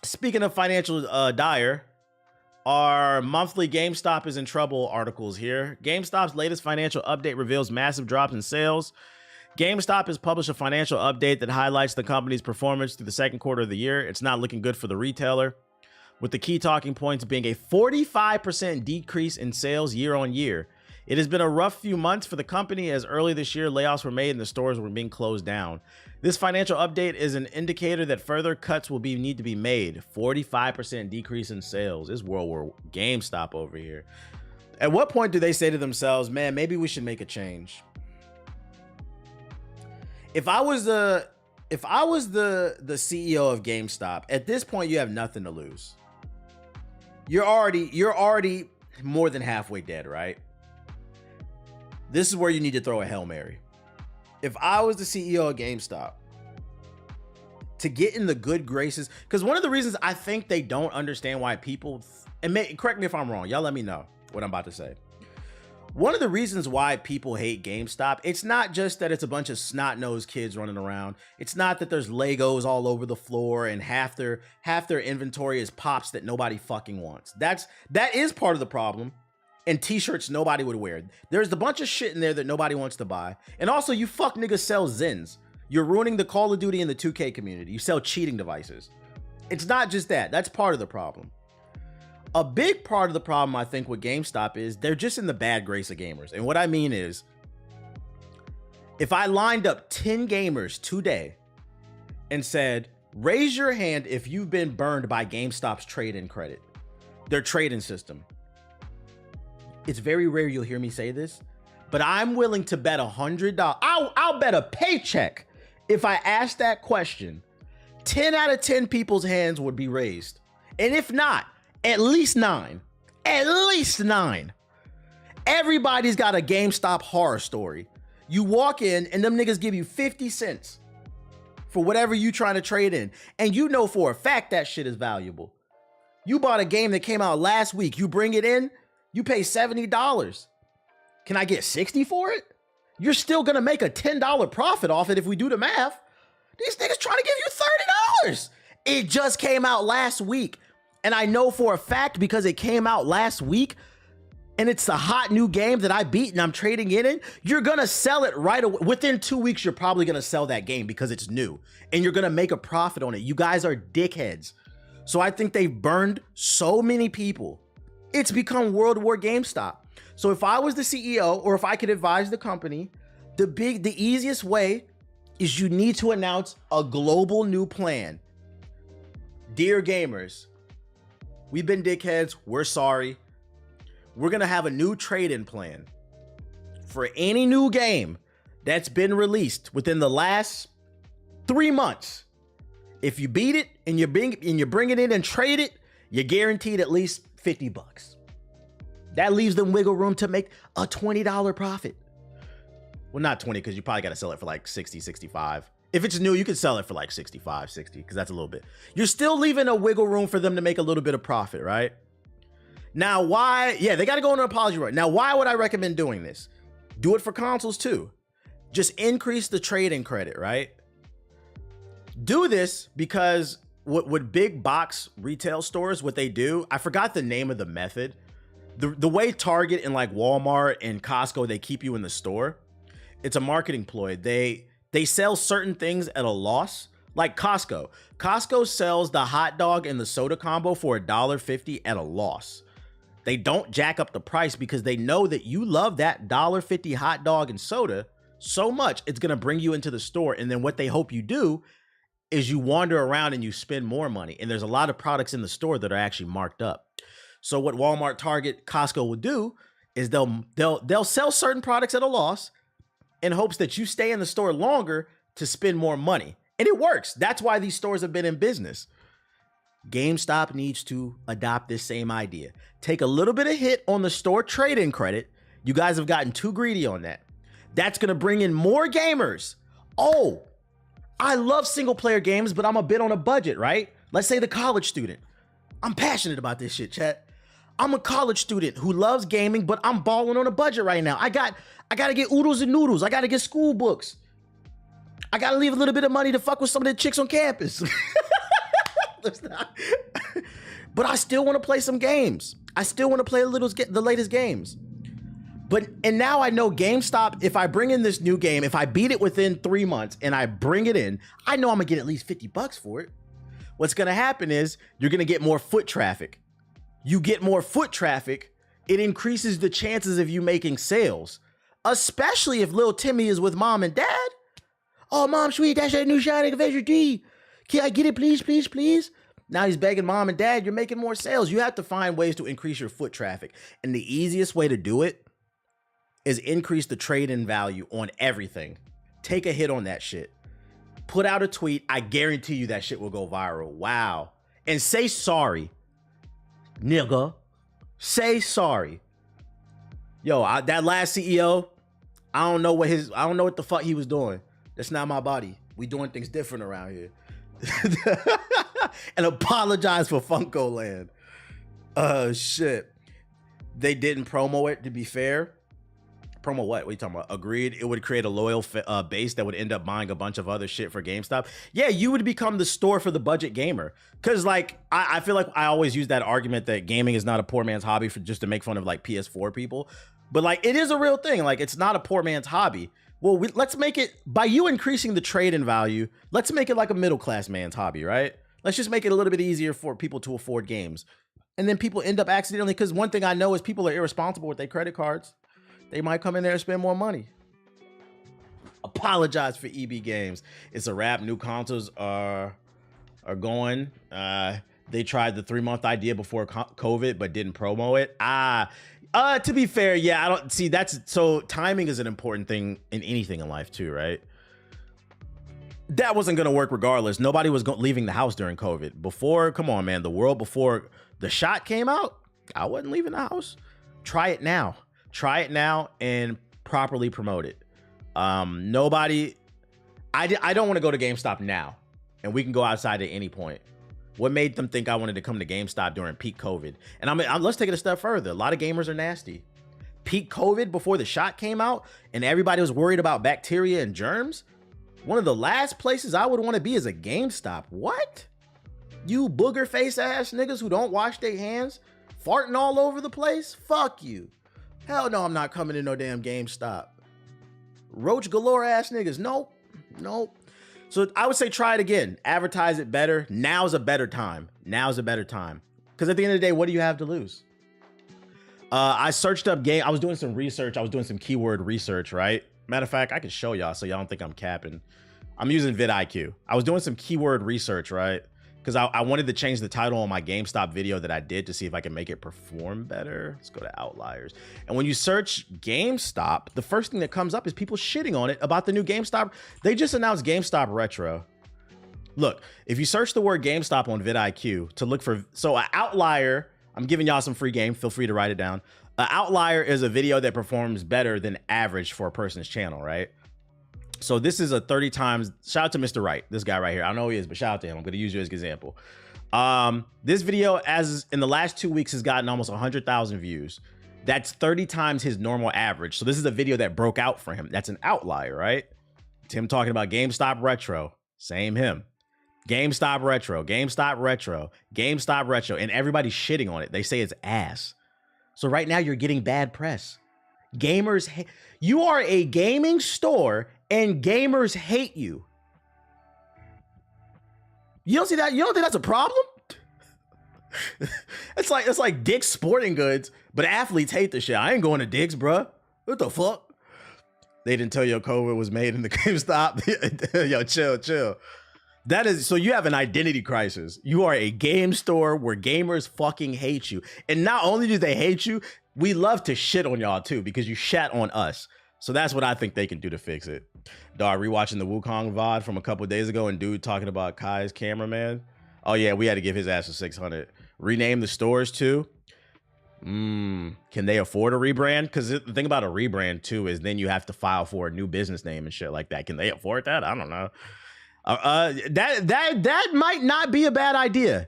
Speaking of financial dire, our monthly GameStop is in trouble articles here. GameStop's latest financial update reveals massive drops in sales. GameStop has published a financial update that highlights the company's performance through the second quarter of the year. It's not looking good for the retailer, with the key talking points being a 45% decrease in sales year on year. It has been a rough few months for the company, as early this year layoffs were made and the stores were being closed down. This financial update is an indicator that further cuts will need to be made. 45% decrease in sales. It's World War GameStop over here. At what point do they say to themselves, man, maybe we should make a change? If I was the CEO of GameStop, at this point you have nothing to lose. You're already more than halfway dead, right? This is where you need to throw a Hail Mary. If I was the CEO of GameStop, to get in the good graces, because one of the reasons I think they don't understand why people, correct me if I'm wrong, y'all let me know what I'm about to say. One of the reasons why people hate GameStop, it's not just that it's a bunch of snot-nosed kids running around. It's not that there's Legos all over the floor and half their inventory is pops that nobody fucking wants. That is part of the problem. And t-shirts nobody would wear. There's a bunch of shit in there that nobody wants to buy. And also, you fuck niggas sell Zins. You're ruining the Call of Duty and the 2K community. You sell cheating devices. It's not just that. That's part of the problem. A big part of the problem, I think, with GameStop is they're just in the bad grace of gamers. And what I mean is, if I lined up 10 gamers today and said, raise your hand if you've been burned by GameStop's trade-in credit, their trade-in system. It's very rare you'll hear me say this, but I'm willing to bet $100. I'll bet a paycheck if I ask that question. 10 out of 10 people's hands would be raised. And if not, at least 9. At least 9. Everybody's got a GameStop horror story. You walk in and them niggas give you 50 cents for whatever you trying to trade in. And you know for a fact that shit is valuable. You bought a game that came out last week. You bring it in, you pay $70. Can I get 60 for it? You're still gonna make a $10 profit off it if we do the math. These niggas trying to give you $30. It just came out last week. And I know for a fact because it came out last week and it's a hot new game that I beat and I'm trading it in, you're gonna sell it right away. Within 2 weeks, you're probably gonna sell that game because it's new and you're gonna make a profit on it. You guys are dickheads. So I think they've burned so many people. It's become World War GameStop. So if I was the CEO or if I could advise the company, the easiest way is you need to announce a global new plan. Dear gamers, we've been dickheads. We're sorry. We're going to have a new trade-in plan for any new game that's been released within the last 3 months. If you beat it and you're bringing it in and trade it, you're guaranteed at least $50. That leaves them wiggle room to make a $20 profit. Well, not 20 because you probably got to sell it for like 60, 65. If it's new, you can sell it for like 65, 60 because that's a little bit. You're still leaving a wiggle room for them to make a little bit of profit, right? Now, why? Yeah, they got to go on an apology right. Now, why would I recommend doing this? Do it for consoles too. Just increase the trade-in credit, right? Do this because what big box retail stores, what they do, I forgot the name of the method. The way Target and like Walmart and Costco, they keep you in the store. It's a marketing ploy. They sell certain things at a loss. Like Costco. Costco sells the hot dog and the soda combo for $1.50 at a loss. They don't jack up the price because they know that you love that $1.50 hot dog and soda so much, it's going to bring you into the store. And then what they hope you do is you wander around and you spend more money. And there's a lot of products in the store that are actually marked up. So what Walmart, Target, Costco will do is they'll sell certain products at a loss in hopes that you stay in the store longer to spend more money. And it works. That's why these stores have been in business. GameStop needs to adopt this same idea. Take a little bit of hit on the store trade-in credit. You guys have gotten too greedy on that. That's going to bring in more gamers. Oh, I love single player games, but I'm a bit on a budget, right? Let's say the college student. I'm passionate about this shit, chat. I'm a college student who loves gaming, but I'm balling on a budget right now. I got to get oodles and noodles. I got to get school books. I got to leave a little bit of money to fuck with some of the chicks on campus. But I still want to play some games. I still want to play the latest games. And now I know GameStop, if I bring in this new game, if I beat it within 3 months and I bring it in, I know I'm gonna get at least $50 for it. What's gonna happen is you're gonna get more foot traffic. You get more foot traffic, it increases the chances of you making sales, especially if little Timmy is with mom and dad. Oh, mom, sweet, that's that new Shining Adventure D. Can I get it, please, please, please? Now he's begging mom and dad, you're making more sales. You have to find ways to increase your foot traffic. And the easiest way to do it is increase the trade-in value on everything. Take a hit on that shit. Put out a tweet. I guarantee you that shit will go viral. Wow. And say sorry. Nigga. Say sorry. Yo, that last CEO, I don't know what the fuck he was doing. That's not my body. We doing things different around here. And apologize for Funko Land. Shit. They didn't promo it, to be fair. Promo what? What are you talking about? Agreed. It would create a loyal base that would end up buying a bunch of other shit for GameStop. Yeah, you would become the store for the budget gamer. Because like, I feel like I always use that argument that gaming is not a poor man's hobby for just to make fun of like PS4 people. But like, it is a real thing. Like, it's not a poor man's hobby. Well, let's make it, by you increasing the trade-in value, let's make it like a middle-class man's hobby, right? Let's just make it a little bit easier for people to afford games. And then people end up accidentally, because one thing I know is people are irresponsible with their credit cards. They might come in there and spend more money. Apologize for EB Games. It's a wrap. New consoles are going. They tried the 3-month idea before COVID, but didn't promo it. To be fair, yeah, I don't see so timing is an important thing in anything in life too, right? That wasn't going to work regardless. Nobody was leaving the house during COVID. Before, come on, man, the world before the shot came out, I wasn't leaving the house. Try it now. Try it now and properly promote it. I don't want to go to GameStop now, and we can go outside at any point. What made them think I wanted to come to GameStop during peak COVID? And let's take it a step further. A lot of gamers are nasty. Peak COVID, before the shot came out and everybody was worried about bacteria and germs, one of the last places I would want to be is a GameStop. What? You booger face ass niggas who don't wash their hands, farting all over the place? Fuck you. Hell no, I'm not coming to no damn GameStop. Roach galore ass niggas. Nope. Nope. So I would say try it again. Advertise it better. Now's a better time. Now's a better time. Because at the end of the day, what do you have to lose? I searched up game. I was doing some research. I was doing some keyword research, right? Matter of fact, I can show y'all so y'all don't think I'm capping. I'm using vidIQ. I was doing some keyword research, right? Because I wanted to change the title on my GameStop video that I did to see if I can make it perform better. Let's go to Outliers. And when you search GameStop, the first thing that comes up is people shitting on it about the new GameStop. They just announced GameStop Retro. Look, if you search the word GameStop on vidIQ to look for, so an outlier, I'm giving y'all some free game. Feel free to write it down. An outlier is a video that performs better than average for a person's channel, right? So this is a 30 times, shout out to Mr. Wright, this guy right here. I don't know who he is, but shout out to him. I'm going to use you as an example. This video, as in the last 2 weeks, has gotten almost 100,000 views. That's 30 times his normal average. So this is a video that broke out for him. That's an outlier, right? Tim talking about GameStop Retro. Same him. GameStop Retro, GameStop Retro, GameStop Retro. And everybody's shitting on it. They say it's ass. So right now you're getting bad press. Gamers, you are a gaming store and gamers hate you. You don't see that? You don't think that's a problem? It's like Dick's Sporting Goods, but athletes hate the shit. I ain't going to Dick's, bruh. What the fuck? They didn't tell you COVID was made in the GameStop. Yo, chill. That is, so you have an identity crisis. You are a game store where gamers fucking hate you. And not only do they hate you, we love to shit on y'all too, because you shat on us. So that's what I think they can do to fix it. Dog, rewatching the Wukong VOD from a couple of days ago and dude talking about Kai's cameraman. Oh yeah, we had to give his ass a 600. Rename the stores too. Can they afford a rebrand? Because the thing about a rebrand too is then you have to file for a new business name and shit like that. Can they afford that? I don't know. That might not be a bad idea.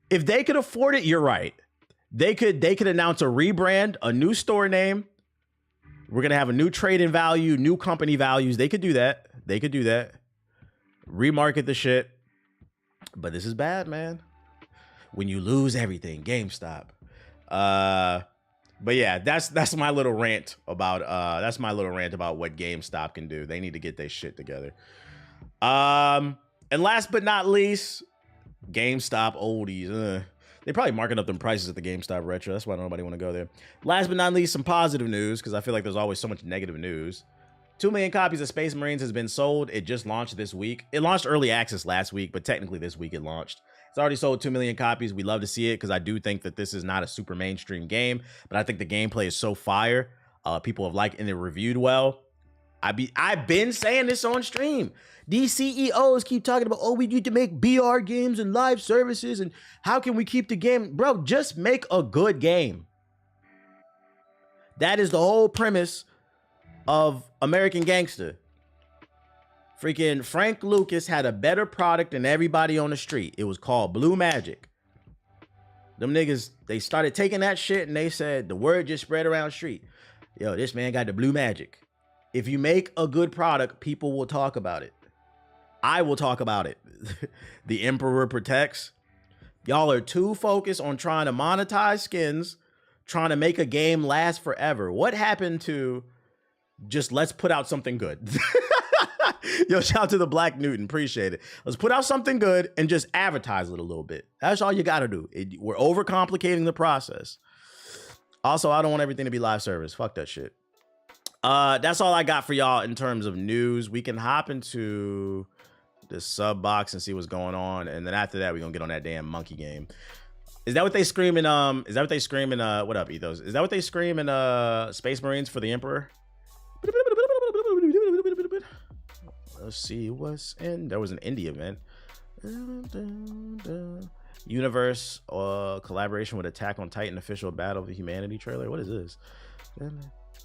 If they could afford it, you're right. They could announce a rebrand, a new store name. We're gonna have a new trade-in value, new company values. They could do that. Remarket the shit. But this is bad, man. When you lose everything, GameStop. But yeah, that's my little rant about what GameStop can do. They need to get their shit together. And last but not least, GameStop oldies. They probably marking up them prices at the GameStop Retro. That's why nobody want to go there. Last but not least, some positive news, because I feel like there's always so much negative news. 2 million copies of Space Marines has been sold. It just launched this week. It launched early access last week, but technically this week it launched. It's already sold 2 million copies. We love to see it because I do think that this is not a super mainstream game, but I think the gameplay is so fire. People have liked and it reviewed well. I've been saying this on stream. These CEOs keep talking about, oh, we need to make BR games and live services, and how can we keep the game? Bro, just make a good game. That is the whole premise of American Gangster. Freaking Frank Lucas had a better product than everybody on the street. It was called Blue Magic. Them niggas, they started taking that shit and they said, the word just spread around the street. Yo, this man got the Blue Magic. If you make a good product, people will talk about it. I will talk about it. The Emperor Protects. Y'all are too focused on trying to monetize skins, trying to make a game last forever. What happened to just let's put out something good? Yo, shout out to the Black Newton. Appreciate it. Let's put out something good and just advertise it a little bit. That's all you got to do. We're overcomplicating the process. Also, I don't want everything to be live service. Fuck that shit. That's all I got for y'all in terms of news. We can hop into the sub box and see what's going on, and then after that we're gonna get on that damn monkey game. Is that what they screaming? Is that what they screaming? What up, Ethos? Is that what they screaming? Space Marines for the Emperor. Let's see what's in. There was an indie event. Universe collaboration with Attack on Titan official Battle of the Humanity trailer. What is this?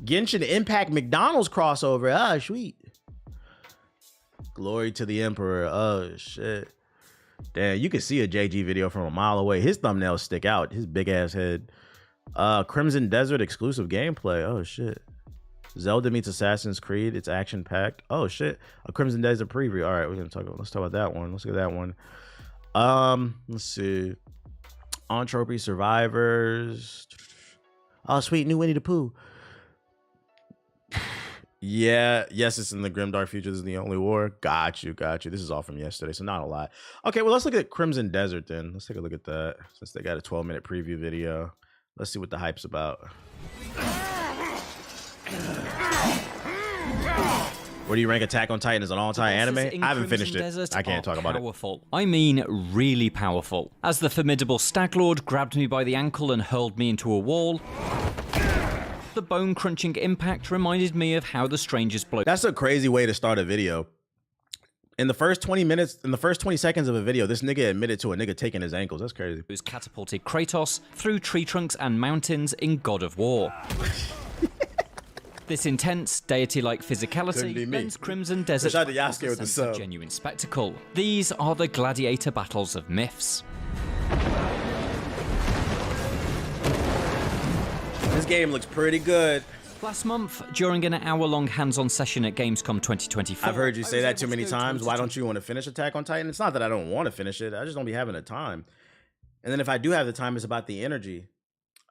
Genshin Impact McDonald's crossover. Ah, sweet. Glory to the Emperor. Oh, shit. Damn, you can see a JG video from a mile away. His thumbnails stick out. His big ass head. Crimson Desert exclusive gameplay. Oh, shit. Zelda meets Assassin's Creed. It's action packed. Oh, shit. A Crimson Desert preview. All right, we're gonna talk about. Let's talk about that one. Let's look at that one. Let's see. Entropy Survivors. Oh, sweet new Winnie the Pooh. Yeah, yes, it's in the grimdark future. This is the only war. Got you. This is all from yesterday, so not a lot. Okay, well, let's look at Crimson Desert then. Let's take a look at that since they got a 12-minute preview video. Let's see what the hype's about. Where do you rank Attack on Titan as an all-time anime? I haven't finished it. I can't talk about it. I mean, really powerful. As the formidable Staglord grabbed me by the ankle and hurled me into a wall, the bone-crunching impact reminded me of how the strangers blow. That's a crazy way to start a video. In the first 20 minutes, in the first 20 seconds of a video, this nigga admitted to a nigga taking his ankles. That's crazy. Who's catapulted Kratos through tree trunks and mountains in God of War. This intense, deity-like physicality lends Crimson Desert a sense of genuine spectacle. These are the gladiator battles of myths. This game looks pretty good. Last month, during an hour-long hands-on session at Gamescom 2024... I've heard you say that too many times. Why don't you want to finish Attack on Titan? It's not that I don't want to finish it. I just don't be having the time. And then if I do have the time, it's about the energy.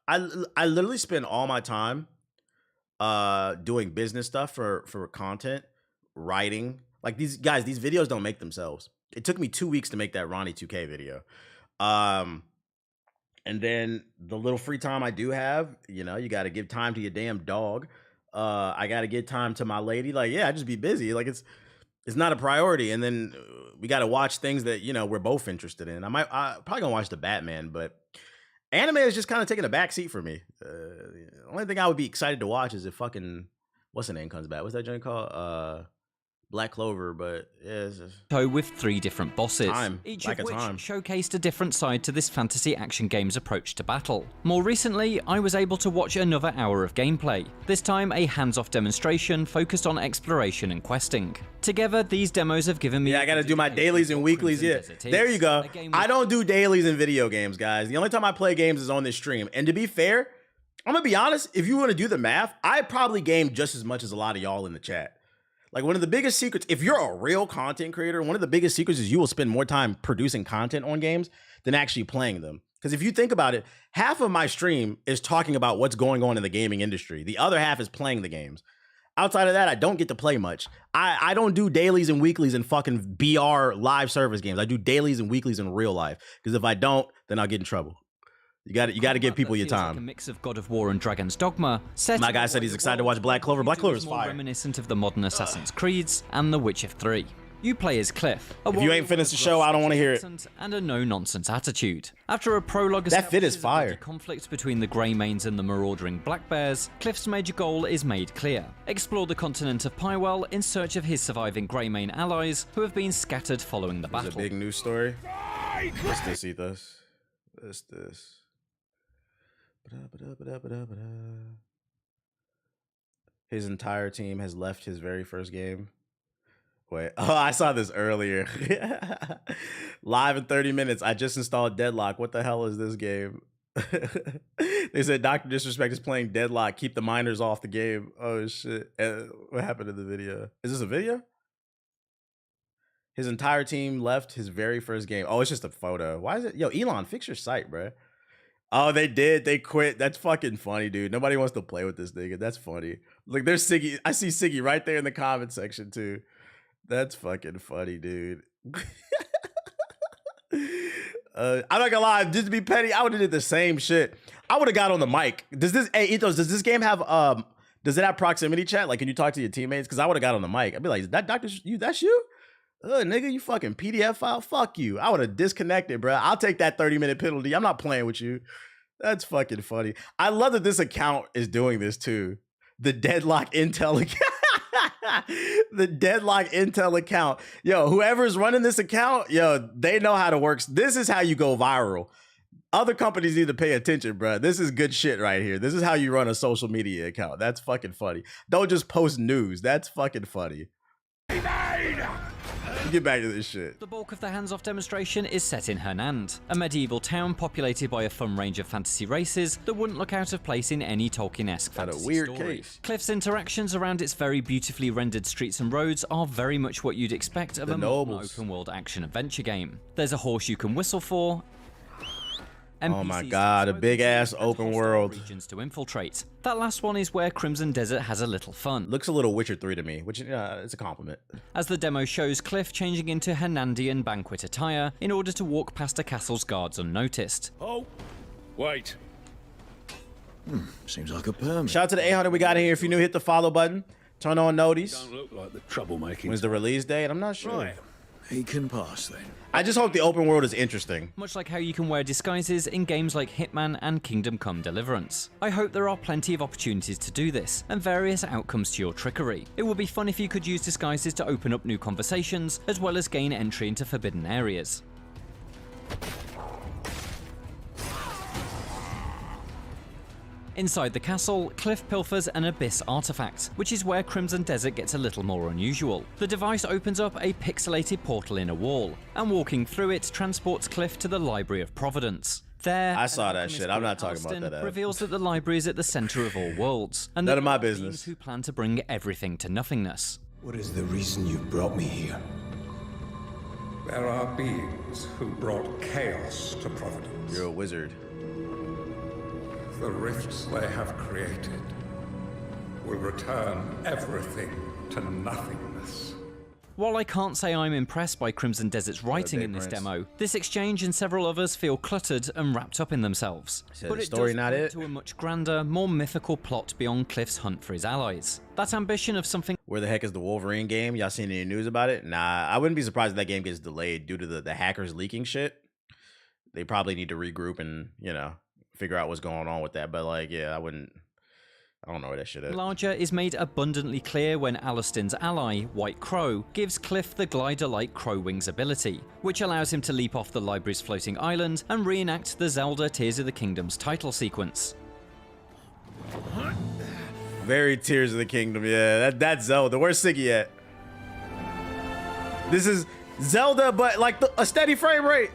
I literally spend all my time doing business stuff for content, writing. Like these guys, these videos don't make themselves. It took me 2 weeks to make that Ronnie 2K video. And then the little free time I do have, you know, you got to give time to your damn dog. I got to give time to my lady. Like, yeah, I just be busy. Like it's not a priority. And then we got to watch things that, you know, we're both interested in. I probably gonna watch the Batman, but anime is just kind of taking a back seat for me. The only thing I would be excited to watch is if fucking, what's the name comes back? What's that joint called? Black Clover, but yeah, it's just... with 3 different bosses, each of which showcased a different side to this fantasy action game's approach to battle. More recently, I was able to watch another hour of gameplay, this time a hands-off demonstration focused on exploration and questing. Together, these demos have given me... Yeah, I gotta do my dailies and weeklies, yeah. There you go. I don't do dailies in video games, guys. The only time I play games is on this stream. And to be fair, I'm gonna be honest, if you want to do the math, I probably game just as much as a lot of y'all in the chat. Like one of the biggest secrets, if you're a real content creator, one of the biggest secrets is you will spend more time producing content on games than actually playing them. Because if you think about it, half of my stream is talking about what's going on in the gaming industry. The other half is playing the games. Outside of that, I don't get to play much. I don't do dailies and weeklies in fucking BR live service games. I do dailies and weeklies in real life. Because if I don't, then I'll get in trouble. You got to give people your time. Like a mix of God of War and Dragon's Dogma. My guy said he's excited to watch Black Clover. Black Clover is fire. Reminiscent of the modern Assassin's Creeds and The Witcher 3. You play as Cliff. If you ain't finished the show, I don't want to hear it. And a no-nonsense attitude. After a prologue that fit is fire. Conflict between the Greymanes and the marauding Black Bears, Cliff's major goal is made clear. Explore the continent of Pywell in search of his surviving Greymane allies who have been scattered following the battle. It's a big news story. What's this, Ethos? What's this? His entire team has left his very first game. Wait, oh, I saw this earlier. Live in 30 minutes. I just installed Deadlock. What the hell is this game? They said Dr. Disrespect is playing Deadlock. Keep the minors off the game. Oh, shit. What happened to the video? Is this a video? His entire team left his very first game. Oh, it's just a photo. Why is it? Yo, Elon, fix your site, bro. Oh, they did. They quit. That's fucking funny, dude. Nobody wants to play with this nigga. That's funny. Look, there's Siggy. I see Siggy right there in the comment section, too. That's fucking funny, dude. I'm not gonna lie, just to be petty, I would have did the same shit. I would have got on the mic. Does this game have does it have proximity chat? Like, can you talk to your teammates? Because I would have got on the mic. I'd be like, that's you? Nigga, you fucking PDF file? Fuck you. I would have disconnected, bro. I'll take that 30-minute penalty. I'm not playing with you. That's fucking funny. I love that this account is doing this too. The Deadlock Intel account. The Deadlock Intel account. Yo, whoever's running this account, yo, they know how to work. This is how you go viral. Other companies need to pay attention, bro. This is good shit right here. This is how you run a social media account. That's fucking funny. Don't just post news. That's fucking funny. Get back to this shit. The bulk of the hands-off demonstration is set in Hernand, a medieval town populated by a fun range of fantasy races that wouldn't look out of place in any Tolkien-esque fantasy weird story. Case. Cliff's interactions around its very beautifully rendered streets and roads are very much what you'd expect of a modern open-world action-adventure game. There's a horse you can whistle for. NPCs oh my god, a big ass open world. Regions to infiltrate. That last one is where Crimson Desert has a little fun. Looks a little Witcher 3 to me, which it's a compliment. As the demo shows Cliff changing into Hernandian banquet attire in order to walk past a castle's guards unnoticed. Oh, wait. Seems like a permit. Shout out to the 800 we got in here. If you're new, hit the follow button. Turn on notice. Don't look like the troublemaking. When's the release date? I'm not sure. Right. He can pass then. I just hope the open world is interesting. Much like how you can wear disguises in games like Hitman and Kingdom Come Deliverance. I hope there are plenty of opportunities to do this, and various outcomes to your trickery. It would be fun if you could use disguises to open up new conversations, as well as gain entry into forbidden areas. Inside the castle, Cliff pilfers an Abyss artifact, which is where Crimson Desert gets a little more unusual. The device opens up a pixelated portal in a wall, and walking through it transports Cliff to the Library of Providence. There, I saw that shit. I'm not talking about that. Reveals that the library is at the center of all worlds, and none of my business. Who plan to bring everything to nothingness. What is the reason you brought me here? There are beings who brought chaos to Providence. You're a wizard. The rifts they have created will return everything to nothingness. While I can't say I'm impressed by Crimson Desert's writing in this demo, this exchange and several others feel cluttered and wrapped up in themselves. But it does point to a much grander, more mythical plot beyond Cliff's hunt for his allies. That ambition of something. Where the heck is the Wolverine game? Y'all seen any news about it? Nah, I wouldn't be surprised if that game gets delayed due to the hackers leaking shit. They probably need to regroup and, you know, figure out what's going on with that. But like, yeah, I don't know where that shit is. Larger is made abundantly clear when Alastin's ally, White Crow, gives Cliff the glider-like Crow Wings ability, which allows him to leap off the library's floating island and reenact the Zelda Tears of the Kingdom's title sequence. Very Tears of the Kingdom, yeah. That's Zelda. Where's Siggy at? This is Zelda, but like a steady frame rate.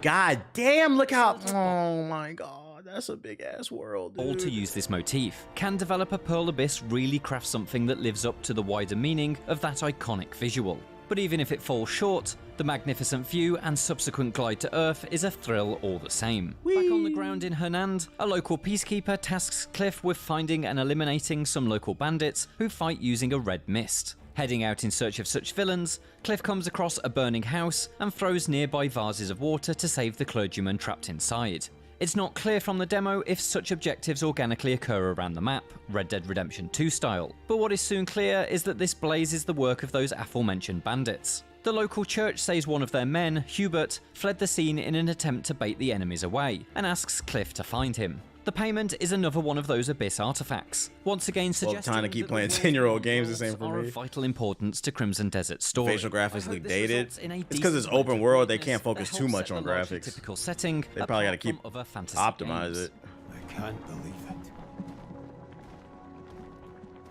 God damn, look how, oh my God, That's a big ass world, dude. All to use this motif. Can developer Pearl Abyss really craft something that lives up to the wider meaning of that iconic visual? But even if it falls short, the magnificent view and subsequent glide to Earth is a thrill all the same. Whee! Back on the ground in Hernand, a local peacekeeper tasks Cliff with finding and eliminating some local bandits who fight using a red mist. Heading out in search of such villains, Cliff comes across a burning house and throws nearby vases of water to save the clergyman trapped inside. It's not clear from the demo if such objectives organically occur around the map, Red Dead Redemption 2 style, but what is soon clear is that this blaze is the work of those aforementioned bandits. The local church says one of their men, Hubert, fled the scene in an attempt to bait the enemies away, and asks Cliff to find him. The payment is another one of those Abyss artifacts, once again suggesting time to keep playing 10-year-old games the same for me. Are of vital importance to Crimson Desert's story. Facial graphics look dated. It's because it's open world, they can't focus too much on graphics. Typical setting, they probably got to keep optimize it. I can't believe it.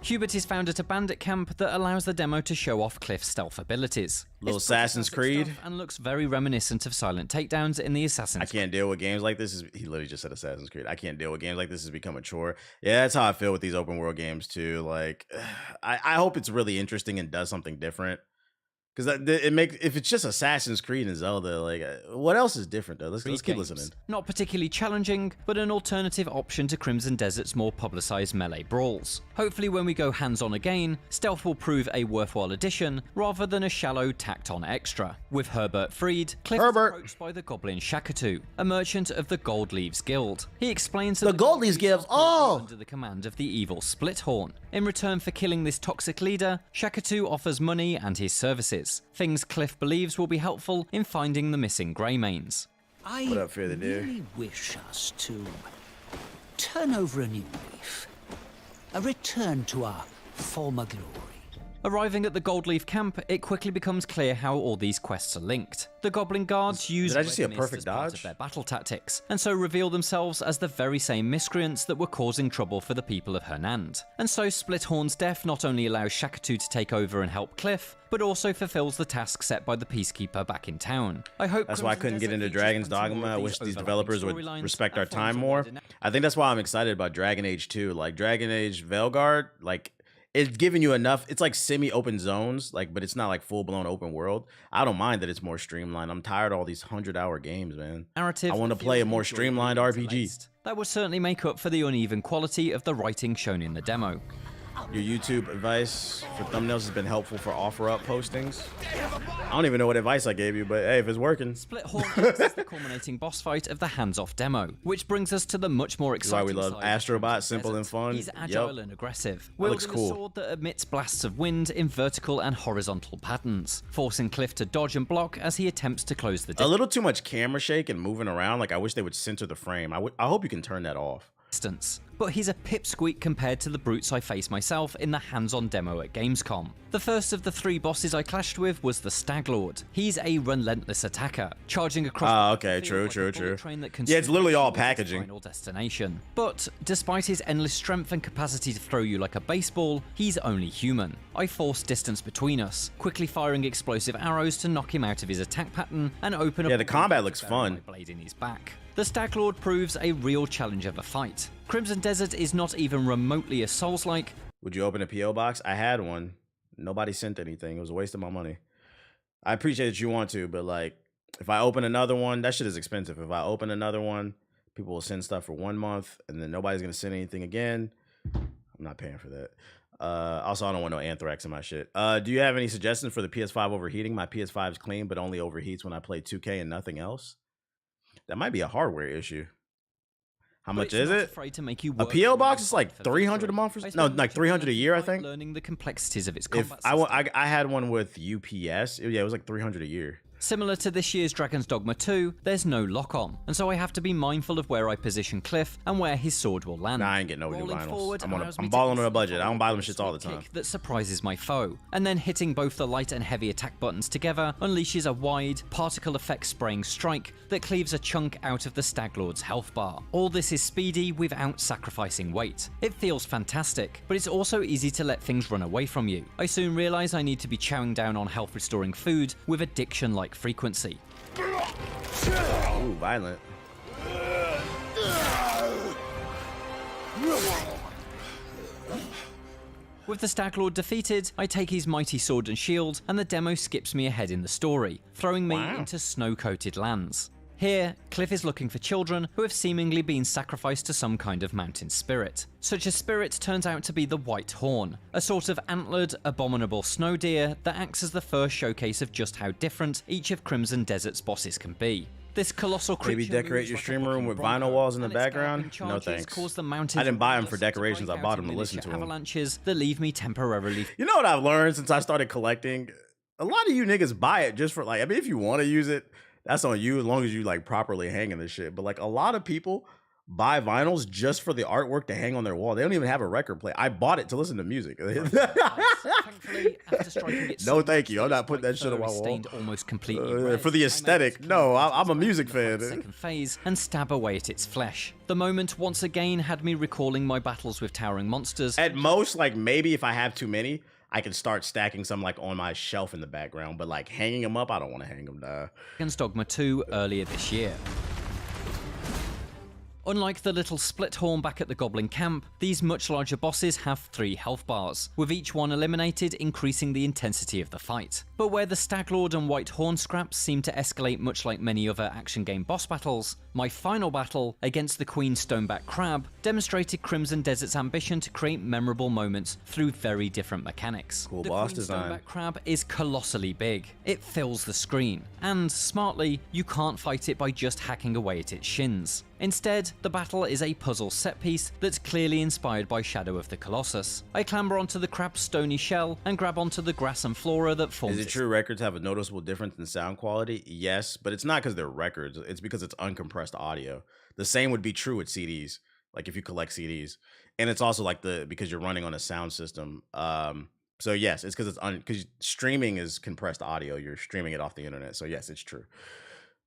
Hubert is found at a bandit camp that allows the demo to show off Cliff's stealth abilities. Little Assassin's Creed. And looks very reminiscent of Silent Takedowns in the Assassin's Creed. I can't deal with games like this. He literally just said Assassin's Creed. I can't deal with games like this. Has become a chore. Yeah, that's how I feel with these open world games too. Like, I hope it's really interesting and does something different. Because if it's just Assassin's Creed and Zelda, like, what else is different though? Let's keep listening. Not particularly challenging, but an alternative option to Crimson Desert's more publicized melee brawls. Hopefully when we go hands-on again, stealth will prove a worthwhile addition rather than a shallow tacked-on extra. With Herbert freed, Cliff is approached by the goblin Shakatu, a merchant of the Gold Leaves Guild. He explains that the Gold Leaves Guild, under the command of the evil Splithorn. In return for killing this toxic leader, Shakatu offers money and his services. Things Cliff believes will be helpful in finding the missing Greymanes. I really wish us to turn over a new leaf. A return to our former glory. Arriving at the Goldleaf camp, it quickly becomes clear how all these quests are linked. The Goblin Guards use Did I just see a Red Mist perfect as part dodge? of their battle tactics, and so reveal themselves as the very same miscreants that were causing trouble for the people of Hernand. And so Splithorn's death not only allows Shakatu to take over and help Cliff, but also fulfills the task set by the Peacekeeper back in town. I hope that's why I couldn't get into Dragon's Dogma. I wish these developers would respect our time more. I think that's why I'm excited about Dragon Age 2. Like Dragon Age Veilguard, like it's giving you enough. It's like semi-open zones, like, but it's not like full-blown open world. I don't mind that it's more streamlined. I'm tired of all these 100-hour games, man. Narrative I want to play a more streamlined RPG. That would certainly make up for the uneven quality of the writing shown in the demo. Your YouTube advice for thumbnails has been helpful for offer-up postings. I don't even know what advice I gave you, but hey, if it's working. Splithorn is the culminating boss fight of the hands-off demo, which brings us to the much more exciting side. That's why we love Astrobot, simple and fun. He's agile and aggressive, looks cool. A sword that emits blasts of wind in vertical and horizontal patterns, forcing Cliff to dodge and block as he attempts to close the distance. A little too much camera shake and moving around. Like, I wish they would center the frame. I hope you can turn that off. But he's a pipsqueak compared to the brutes I face myself in the hands-on demo at Gamescom. The first of the 3 bosses I clashed with was the Stag Lord. He's a relentless attacker, charging across okay, true. train that Yeah, it's literally all packaging. Final destination. But despite his endless strength and capacity to throw you like a baseball, he's only human. I forced distance between us, quickly firing explosive arrows to knock him out of his attack pattern and open the combat looks fun. My blade in his back. The Stag Lord proves a real challenge of a fight. Crimson Desert is not even remotely as Souls-like. Would you open a P.O. box? I had one. Nobody sent anything. It was a waste of my money. I appreciate that you want to, but like, if I open another one, that shit is expensive. If I open another one, people will send stuff for 1 month, and then nobody's gonna send anything again. I'm not paying for that. Also, I don't want no anthrax in my shit. Do you have any suggestions for the PS5 overheating? My PS5 is clean, but only overheats when I play 2K and nothing else. That might be a hardware issue. How much is it? A PO box is like 300 a month, no, like 300 a year, I think. Learning the complexities of its combat I had one with UPS, yeah, it was like 300 a year. Similar to this year's Dragon's Dogma 2, there's no lock-on, and so I have to be mindful of where I position Cliff and where his sword will land. Nah, I ain't getting no new vinyls. I'm balling on a budget. I don't buy them shits all the time. That surprises my foe, and then hitting both the light and heavy attack buttons together unleashes a wide, particle effect spraying strike that cleaves a chunk out of the Stag Lord's health bar. All this is speedy without sacrificing weight. It feels fantastic, but it's also easy to let things run away from you. I soon realize I need to be chowing down on health-restoring food with addiction-like frequency. Ooh, violent. With the Stag Lord defeated, I take his mighty sword and shield, and the demo skips me ahead in the story, throwing me into snow-coated lands. Here, Cliff is looking for children who have seemingly been sacrificed to some kind of mountain spirit. Such a spirit turns out to be the White Horn, a sort of antlered, abominable snow deer that acts as the first showcase of just how different each of Crimson Desert's bosses can be. This colossal creature maybe decorate your stream room with vinyl walls in the background? No thanks. I didn't buy them for decorations, I bought them to listen to them. Avalanches that leave me temporarily. You know what I've learned since I started collecting? A lot of you niggas buy it just for like, I mean, if you want to use it, that's on you as long as you like properly hanging this shit. But like a lot of people buy vinyls just for the artwork to hang on their wall. They don't even have a record player. I bought it to listen to music. No, thank you. I'm not putting that shit on my wall. Almost completely for the aesthetic. No, I'm a music fan. Second phase and stab away at its flesh. The moment once again had me recalling my battles with towering monsters. At most, like maybe if I have too many, I can start stacking some like on my shelf in the background. But like hanging them up, I don't want to hang them down. Against Dogma 2 earlier this year. Unlike the little split horn back at the Goblin camp, these much larger bosses have 3 health bars, with each one eliminated increasing the intensity of the fight. But where the Staglord and White Horn scraps seem to escalate much like many other action game boss battles, my final battle against the Queen Stoneback Crab demonstrated Crimson Desert's ambition to create memorable moments through very different mechanics. Cool the boss Queen design. Stoneback Crab is colossally big. It fills the screen, and smartly, you can't fight it by just hacking away at its shins. Instead, the battle is a puzzle set piece that's clearly inspired by Shadow of the Colossus. I clamber onto the crab's stony shell and grab onto the grass and flora that forms. Is it true records have a noticeable difference in sound quality? Yes, but it's not because they're records. It's because it's uncompressed audio. The same would be true with CDs, like if you collect CDs. And it's also like because you're running on a sound system. So yes, it's because because streaming is compressed audio. You're streaming it off the internet. So yes, it's true.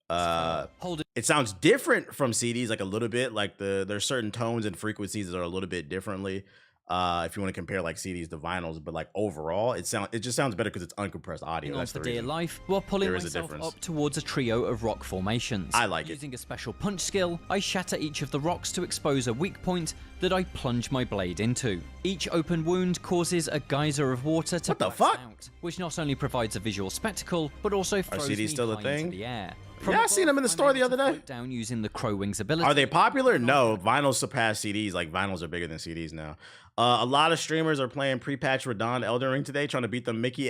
It sounds different from CDs like a little bit, like there's certain tones and frequencies that are a little bit differently if you want to compare like CDs to vinyls, but like overall it just sounds better because it's uncompressed audio. That's for the dear reason. Life while pulling myself up towards a trio of rock formations. I like Using a special punch skill, I shatter each of the rocks to expose a weak point that I plunge my blade into. Each open wound causes a geyser of water to burst out, which not only provides a visual spectacle but also throws me still a high thing? into the air. Yeah, I seen them in the store the other day. Down using the Crow Wings ability. Are they popular? No, vinyls surpass CDs. Like vinyls are bigger than CDs now. A lot of streamers are playing pre-patch Radon Elden Ring today, trying to beat the Mickey.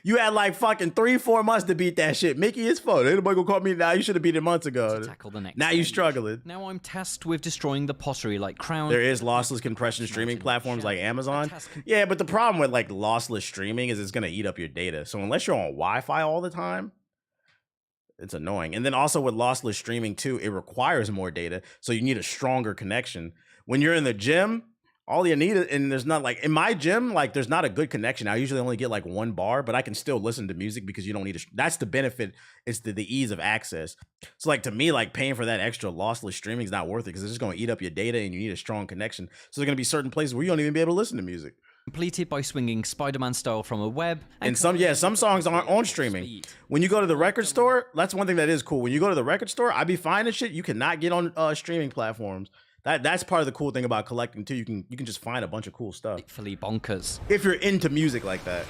You had like fucking 3-4 months to beat that shit. Mickey is fun. Ain't nobody gonna call me now. You should have beat it months ago. Tackle the next now you struggling. Now I'm tasked with destroying the pottery-like crown. There is lossless compression streaming platforms like Amazon. Yeah, but the problem with like lossless streaming is it's gonna eat up your data. So unless you're on Wi-Fi all the time, it's annoying. And then also with lossless streaming too, it requires more data. So you need a stronger connection. When you're in the gym, all you need, and there's not like in my gym, like there's not a good connection. I usually only get like 1 bar, but I can still listen to music because you don't need that's the benefit. It's the ease of access. So like to me, like paying for that extra lossless streaming is not worth it because it's just going to eat up your data and you need a strong connection. So there's going to be certain places where you don't even be able to listen to music. Completed by swinging Spider-Man style from a web. And some songs aren't on streaming. When you go to the record store, that's one thing that is cool. When you go to the record store, I be finding shit you cannot get on streaming platforms. That's part of the cool thing about collecting too. You can just find a bunch of cool stuff. Fully bonkers. If you're into music like that.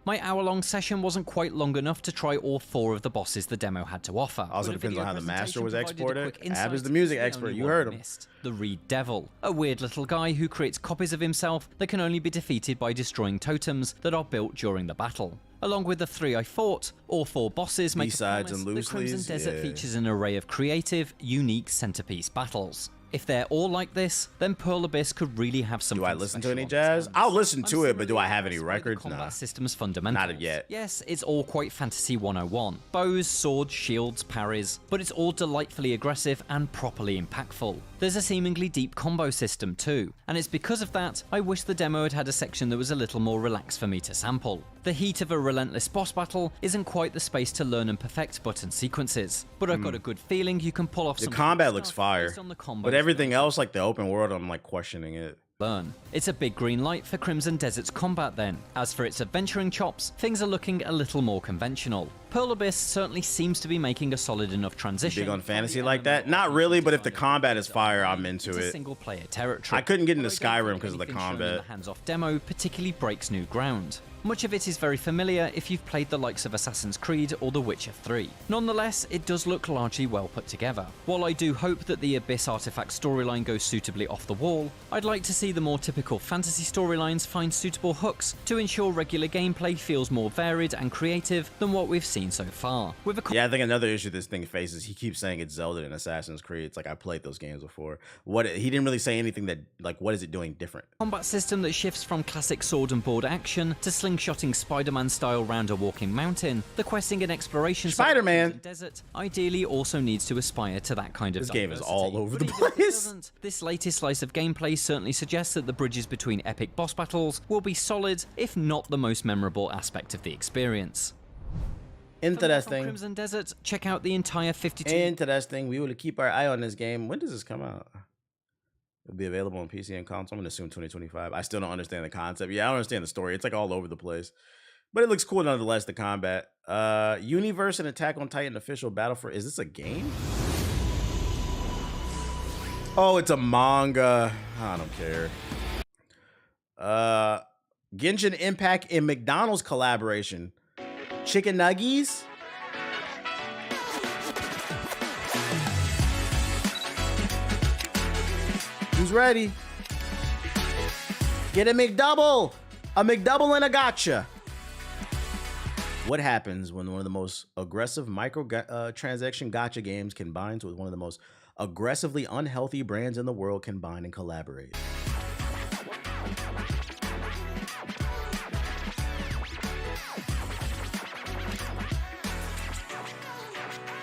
My hour-long session wasn't quite long enough to try all 4 of the bosses the demo had to offer. Also depends on how the master was exported. Ab is the music expert, you heard him. The Reed Devil, a weird little guy who creates copies of himself that can only be defeated by destroying totems that are built during the battle. Along with the 3 I fought, all 4 bosses make a promise that Crimson Desert features an array of creative, unique centerpiece battles. If they're all like this, then Pearl Abyss could really have something. Do I listen to any jazz? I'll listen to it, but do I have any records? Combat systems fundamentals. Not yet. Yes, it's all quite Fantasy 101. Bows, swords, shields, parries, but it's all delightfully aggressive and properly impactful. There's a seemingly deep combo system too, and it's because of that I wish the demo had had a section that was a little more relaxed for me to sample. The heat of a relentless boss battle isn't quite the space to learn and perfect button sequences, but I've got a good feeling you can pull off some. The combat looks fire, but everything else, like the open world, I'm like questioning it. learn. It's a big green light for Crimson Desert's combat then. As for its adventuring chops, things are looking a little more conventional. Pearl Abyss certainly seems to be making a solid enough transition. Big on fantasy like that? Not really, but if the combat is fire, I'm into it. Single-player territory. I couldn't get into Skyrim because of the combat. The hands-off demo particularly breaks new ground. Much of it is very familiar if you've played the likes of Assassin's Creed or The Witcher 3. Nonetheless, it does look largely well put together. While I do hope that the Abyss artifact storyline goes suitably off the wall, I'd like to see the more typical fantasy storylines find suitable hooks to ensure regular gameplay feels more varied and creative than what we've seen so far. Yeah, I think another issue this thing faces, he keeps saying it's Zelda and Assassin's Creed. It's like, I played those games before. He didn't really say anything that, like, what is it doing different? Combat system that shifts from classic sword and board action to slingshotting Spider-Man style round a walking mountain. The questing and exploration Spider-Man desert ideally also needs to aspire to that kind of This game is all over the place. place. This latest slice of gameplay certainly suggests that the bridges between epic boss battles will be solid, if not the most memorable aspect of the experience. Interesting. Crimson Desert, check out the entire 52. Interesting. We will keep our eye on this game. When does this come out? It'll be available on PC and console. I'm gonna assume 2025. I still don't understand the concept. Yeah, I don't understand the story. It's like all over the place, but it looks cool nonetheless. The combat, Universe and Attack on Titan official battle for. Is this a game? Oh, it's a manga. I don't care. Genshin Impact and McDonald's collaboration. Chicken nuggies. Who's ready? Get a McDouble! A McDouble and a gotcha! What happens when one of the most aggressive micro-transaction gotcha games combines with one of the most aggressively unhealthy brands in the world combine and collaborate?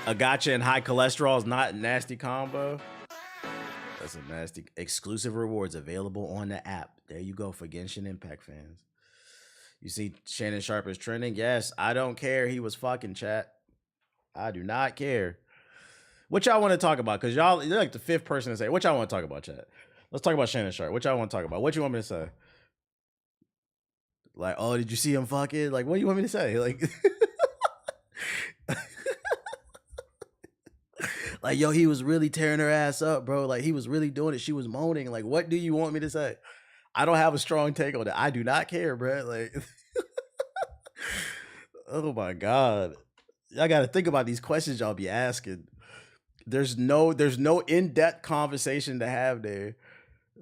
A gotcha and high cholesterol is not a nasty combo. That's a nasty. Exclusive rewards available on the app. There you go for Genshin Impact fans. You see Shannon Sharpe is trending? Yes, I don't care. He was fucking, chat. I do not care. What y'all want to talk about? Because y'all, you're like the fifth person to say, what y'all want to talk about, chat? Let's talk about Shannon Sharpe. What y'all want to talk about? What you want me to say? Like, oh, did you see him fucking? Like, what do you want me to say? Like... Like, yo, he was really tearing her ass up, bro. Like, he was really doing it. She was moaning. Like, what do you want me to say? I don't have a strong take on it. I do not care, bro. Like, oh my God. Y'all got to think about these questions y'all be asking. There's no in-depth conversation to have there.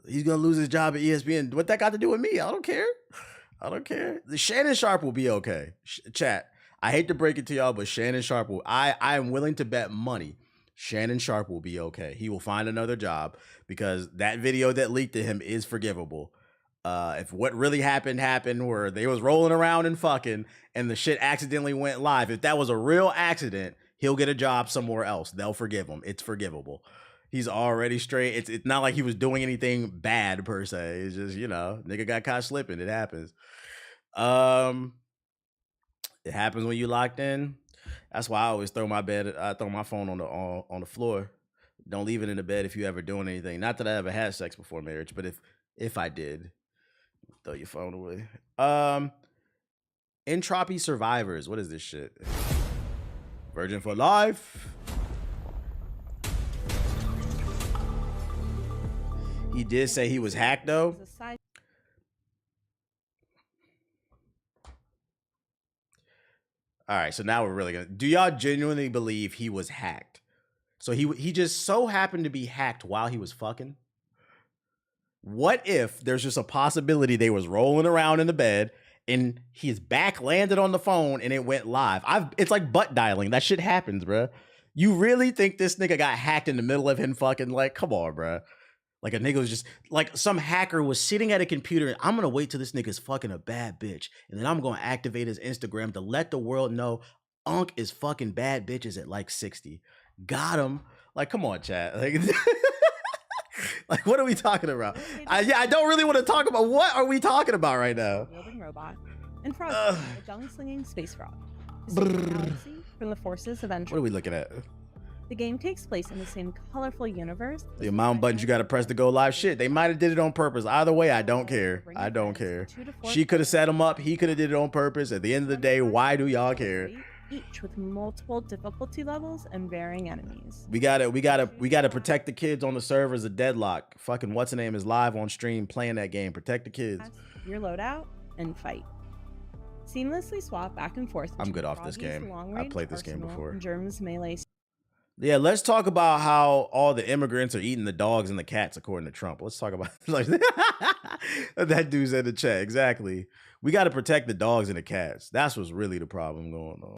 He's going to lose his job at ESPN. What that got to do with me? I don't care. I don't care. The Shannon Sharpe will be okay. Chat, I hate to break it to y'all, but Shannon Sharpe will. I am willing to bet money. Shannon Sharpe will be okay. He will find another job because that video that leaked to him is forgivable. If what really happened where they was rolling around and fucking and the shit accidentally went live, if that was a real accident, he'll get a job somewhere else. They'll forgive him. It's forgivable. He's already straight. It's not like he was doing anything bad per se. It's just, you know, nigga got caught slipping. It happens. It happens when you locked in. That's why I always throw my phone on the floor. Don't leave it in the bed if you ever doing anything. Not that I ever had sex before marriage, but if I did, throw your phone away. Entropy Survivors. What is this shit? Virgin for life. He did say he was hacked though. All right, so now we're really gonna. Do y'all genuinely believe he was hacked? So he just so happened to be hacked while he was fucking? What if there's just a possibility they was rolling around in the bed and his back landed on the phone and it went live? It's like butt dialing. That shit happens, bro. You really think this nigga got hacked in the middle of him fucking? Like, come on, bro. Like a nigga was just like some hacker was sitting at a computer and I'm gonna wait till this nigga's fucking a bad bitch. And then I'm gonna activate his Instagram to let the world know Unc is fucking bad bitches at like 60. Got him. Like, come on, chat. Like, like what are we talking about? I don't really want to talk about what are we talking about right now? Wielding robot and Frog, a jelly slinging space frog. From the forces of entropy. What are we looking at? The game takes place in the same colorful universe. The amount of buttons you got to press to go live, shit, they might have did it on purpose. Either way, I don't care. I don't care. She could have set him up. He could have did it on purpose. At the end of the day, why do y'all care? Each with multiple difficulty levels and varying enemies. We gotta protect the kids on the servers of Deadlock. Fucking what's the name is live on stream playing that game. Protect the kids. Your loadout and fight. Seamlessly swap back and forth. I'm good off this game. I played this game before. Germans melee. Yeah, let's talk about how all the immigrants are eating the dogs and the cats, according to Trump. Let's talk about like that dude said in the chat. Exactly. We got to protect the dogs and the cats. That's what's really the problem going on.